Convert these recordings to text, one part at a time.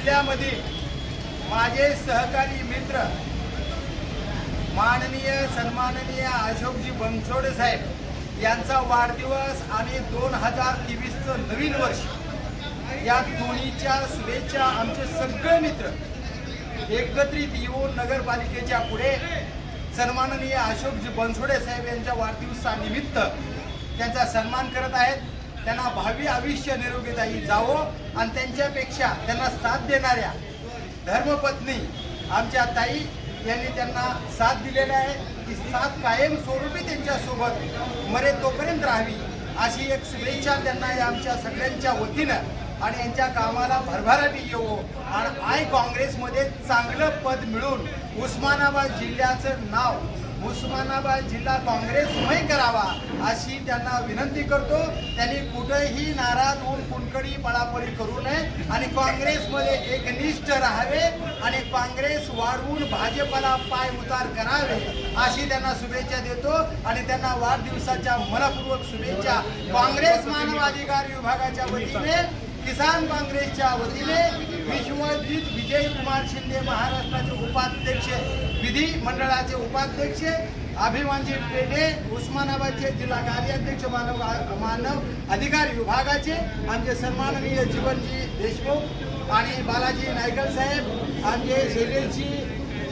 जिल्ह्यामधील माझे सहकारी मित्र माननीय सन्माननीय अशोकजी बनसोडे साहेब यांचा वाढदिवस आणि 2023चं नवीन वर्ष या दोन्हीच्या शुभेच्छा आमचे सगळे मित्र एकत्रित येऊन नगरपालिकेच्या पुढे सन्माननीय अशोकजी बनसोडे साहेब यांच्या वाढदिवसानिमित्त त्यांचा सन्मान करत आहेत. त्यांना भावी आयुष्य निरोगीदायी जावं आणि त्यांच्यापेक्षा त्यांना साथ देणाऱ्या धर्मपत्नी आमच्या ताई यांनी त्यांना साथ दिलेला आहे. ती साथ कायम स्वरूपी त्यांच्यासोबत मरे तोपर्यंत राहावी अशी एक शुभेच्छा त्यांना या आमच्या सगळ्यांच्या वतीनं आणि यांच्या कामाला भरभराटी येवो आणि काँग्रेसमध्ये चांगलं पद मिळून उस्मानाबाद जिल्ह्याचं नाव उस्मानाबाद जिल्हा काँग्रेसमय करावा अशी त्यांना विनंती करतो. त्यांनी कुठेही नाराज होऊन कुणकडी पळापळी करू नये आणि काँग्रेसमध्ये एकनिष्ठ राहावे आणि काँग्रेस वाढवून भाजपला पाय उतार करावे अशी त्यांना शुभेच्छा देतो आणि त्यांना वाढदिवसाच्या मनपूर्वक शुभेच्छा काँग्रेस मानवाधिकार विभागाच्या वतीने किसान काँग्रेसच्या वतीने विश्वजित विजय कुमार शिंदे महाराष्ट्राचे उपाध्यक्ष विधी मंडळाचे उपाध्यक्ष अभिमानजी पेढे उस्मानाबादचे जिल्हा कार्याध्यक्ष मानव अधिकार विभागाचे आमचे सन्माननीय जीवनजी देशमुख आणि बालाजी नायकर साहेब आमचे शैलेशजी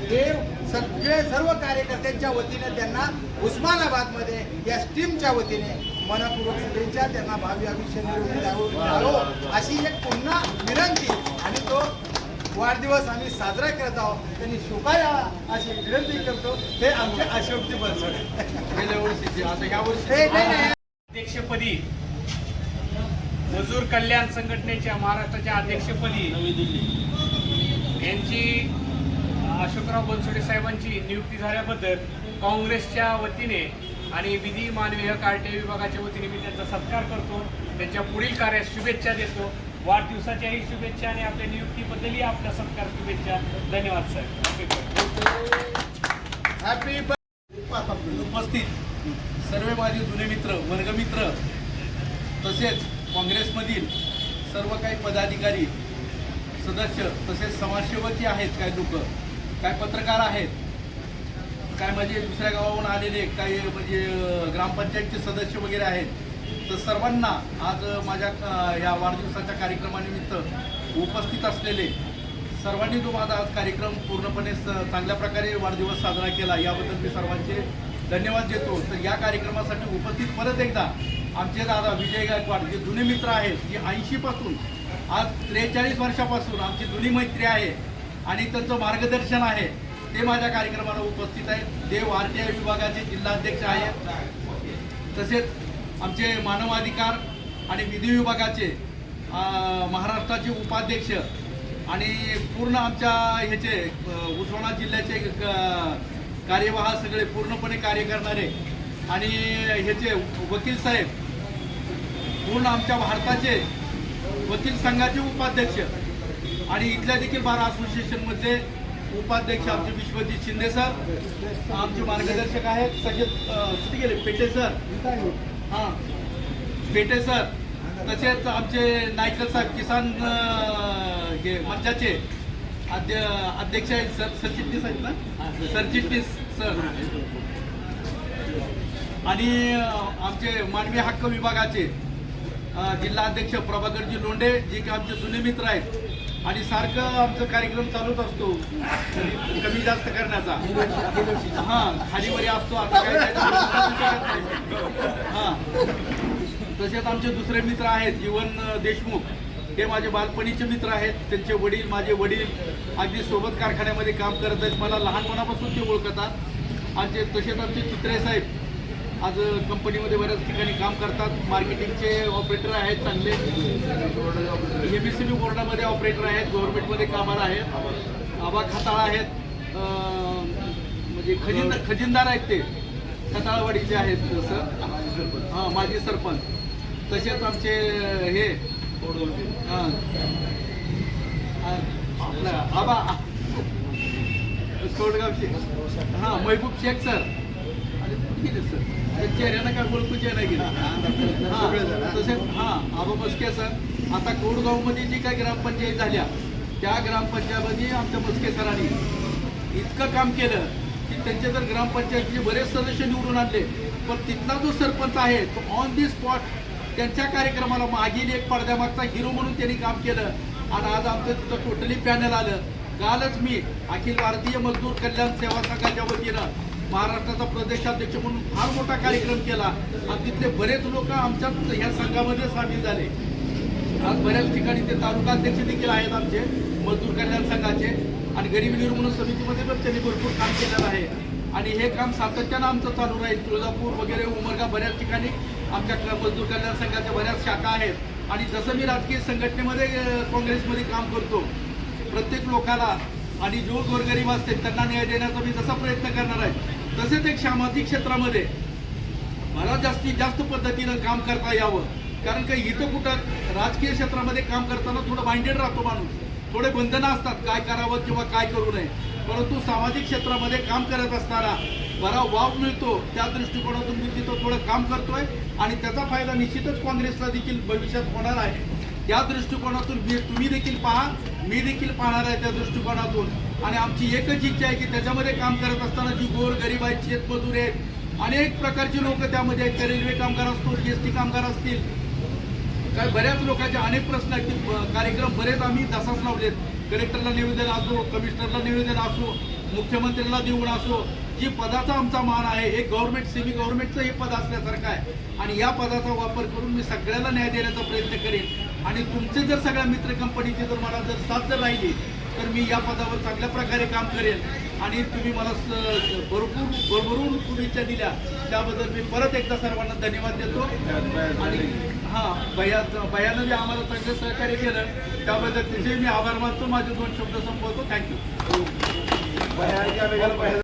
देव सगळे सर्व कार्यकर्त्यांच्या वतीने त्यांना उस्मानाबादमध्ये या टीमच्या वतीने मनपूर्वक शुभेच्छा. त्यांना भावी आयुष्य निरोगी द्यावं अशी एक पुन्हा विनंती आणि तो वाढदिवस आम्ही साजरा करत आहोत त्यांनी शोभाया अशी विनंती करतो. हे आमचे अशोकजी बनसोडे गेल्या वर्षीचे आता ह्या वर्षी अध्यक्षपदी मजूर कल्याण संघटनेच्या महाराष्ट्राच्या अध्यक्षपदी नवी दिल्ली यांची अशोकराव बनसोडे साहेबांची नियुक्ती झाल्याबद्दल काँग्रेसच्या वतीने आणि विधी मानवी हक आरटीआय विभागाच्या वतीने मी त्यांचा सत्कार करतो. त्यांच्या पुढील कार्यास शुभेच्छा देतो. वाढदिवसाच्याही शुभेच्छा आणि आपल्या नियुक्तीबद्दलही आपला सत्कार शुभेच्छा. धन्यवाद साहेब. हॅपी उपस्थित सर्व माझे जुने मित्र वर्गमित्र तसेच काँग्रेसमधील सर्व काही पदाधिकारी सदस्य तसेच समाजसेवकही आहेत. काही लोक काय पत्रकार आहेत काय म्हणजे दुसऱ्या गावावरून आलेले काही म्हणजे ग्रामपंचायतचे सदस्य वगैरे आहेत. तर सर्वांना आज माझ्या या वाढदिवसाच्या कार्यक्रमानिमित्त उपस्थित असलेले सर्वांनी जो माझा आज कार्यक्रम पूर्णपणे चांगल्या प्रकारे वाढदिवस साजरा केला याबद्दल मी सर्वांचे धन्यवाद देतो. तर या कार्यक्रमासाठी उपस्थित परत एकदा आमचे दादा विजय गायकवाड जे जुने मित्र आहेत जे 80पासून आज 43 वर्षापासून आमची जुनी मैत्री आहे आणि त्यांचं मार्गदर्शन आहे ते माझ्या कार्यक्रमाला उपस्थित आहेत. देव आरटीआय विभागाचे जिल्हाध्यक्ष आहेत. तसेच आमचे मानवाधिकार आणि विधी विभागाचे महाराष्ट्राचे उपाध्यक्ष आणि पूर्ण आमच्या ह्याचे उस्मानाबाद जिल्ह्याचे कार्यवाह सगळे पूर्णपणे कार्य करणारे आणि ह्याचे वकील साहेब पूर्ण आमच्या भारताचे वकील संघाचे उपाध्यक्ष आणि इथल्या देखील बार असोसिएशनमध्ये उपाध्यक्ष आमचे विश्वजित शिंदे सर आमचे मार्गदर्शक आहेत सगळे गेले पेटे सर हां पेटे सर तसेच आमचे नायकर साहेब किसान हे मंचाचे अध्यक्ष आहेत सर सरचिटणीस आहेत ना सरचिटणीस सर आणि आमचे मानवी हक्क विभागाचे जिल्हाध्यक्ष प्रभाकरजी लोंढे जे की आमचे जुने मित्र आहेत आणि सारखं आमचा कार्यक्रम चालूच असतो कमी जास्त करण्याचा हां खालीवरी असतो आता काय हां. तसेच आमचे दुसरे मित्र आहेत जीवन देशमुख हे माझे बालपणीचे मित्र आहेत. त्यांचे वडील माझे वडील अगदी सोबत कारखान्यामध्ये काम करत आहेत. मला लहानपणापासून ते ओळखतात. आणि तसेच आमचे चित्रे साहेब आज कंपनीमध्ये बऱ्याच ठिकाणी काम करतात. मार्केटिंगचे ऑपरेटर आहेत चांगले. MSCB बोर्डामध्ये ऑपरेटर आहेत. गव्हर्नमेंटमध्ये कामाला आहेत. आबा खताळ आहेत म्हणजे खजिनदार आहेत ते खताळवाडीचे आहेत सर हां माजी सरपंच. तसेच आमचे हे हां आपला आबा कोटगावचे हां महबूब शेख सर सर चेहऱ्यानं काय ओळखू चेहरा गेला हां तसेच हां आबा बसके सर. आता कोडगावमध्ये जी काही ग्रामपंचायत झाल्या त्या ग्रामपंचायतीमध्ये आमच्या मुस्के सरांनी इतकं काम केलं की त्यांचे जर ग्रामपंचायतीचे बरेच सदस्य निवडून आणले, पण तिथला जो सरपंच आहे तो ऑन दी स्पॉट त्यांच्या कार्यक्रमाला मागील एक पडद्यामागचा हिरो म्हणून त्यांनी काम केलं. आणि आज आमचं तिथं टोटली पॅनल आलं. कालच मी अखिल भारतीय मजदूर कल्याण सेवा संघाच्या वतीनं महाराष्ट्राचा प्रदेशाध्यक्ष म्हणून फार मोठा कार्यक्रम केला आणि तिथले बरेच लोक आमच्या ह्या संघामध्ये सामील झाले. आज बऱ्याच ठिकाणी ते तालुका अध्यक्ष देखील आहेत आमचे मजदूर कल्याण संघाचे, आणि गरीब निर्मूलन समितीमध्ये पण त्यांनी भरपूर काम केलेलं आहे. आणि हे काम सातत्यानं आमचं चालू राहील. तुळजापूर वगैरे उमरगा बऱ्याच ठिकाणी आमच्या मजदूर कल्याण संघाच्या बऱ्याच शाखा आहेत. आणि जसं मी राजकीय संघटनेमध्ये काँग्रेसमध्ये काम करतो, प्रत्येक लोकाला आणि जो गोरगरीब असतील त्यांना न्याय देण्याचा मी जसा प्रयत्न करणार आहे, तसेच एक सामाजिक क्षेत्रामध्ये मला जास्तीत जास्त पद्धतीनं काम करता यावं. कारण का इथं कुठं राजकीय क्षेत्रामध्ये काम करताना थोडं बाइंडेड राहतो माणूस, थोडे बंधनं असतात काय करावं किंवा काय करू नये. परंतु सामाजिक क्षेत्रामध्ये काम करत असताना बरा वाव मिळतो, त्या दृष्टिकोनातून मी तिथं थोडं काम करतोय आणि त्याचा फायदा निश्चितच काँग्रेसला देखील भविष्यात होणार आहे. त्या दृष्टिकोनातून तुम्ही देखील पहा, मी देखील पाहणार आहे त्या दृष्टिकोनातून. आणि आमची एकच इच्छा आहे की त्याच्यामध्ये काम करत असताना जी गोर गरीब आहेत, शेतमजूर आहेत, अनेक प्रकारचे लोक त्यामध्ये आहेत. रेल्वे कामगार असतो, GST कामगार असतील, काय बऱ्याच लोकांचे अनेक प्रश्न आहेत. कार्यक्रम बरेच आम्ही तसाच लावलेत. कलेक्टरला निवेदन असो, कमिशनरला निवेदन असो, मुख्यमंत्र्यांना देऊन असो, जी पदाचा आमचा मान आहे हे गव्हर्नमेंट सेमी गव्हर्नमेंटचं हे पद असल्यासारखं आहे. आणि या पदाचा वापर करून मी सगळ्याला न्याय देण्याचा प्रयत्न करेन. आणि तुमचे जर सगळ्या मित्र कंपनीची जर मला जर साथ जर राहिली तर मी या पदावर चांगल्या प्रकारे काम करेन. आणि तुम्ही मला भरभरून शुभेच्छा दिल्या त्याबद्दल मी परत एकदा सर्वांना धन्यवाद देतो. आणि भैयानं बी आम्हाला चांगलं सहकार्य केलं त्याबद्दल तिचे मी आभार मानतो. माझे 2 शब्द संपवतो. थँक्यू.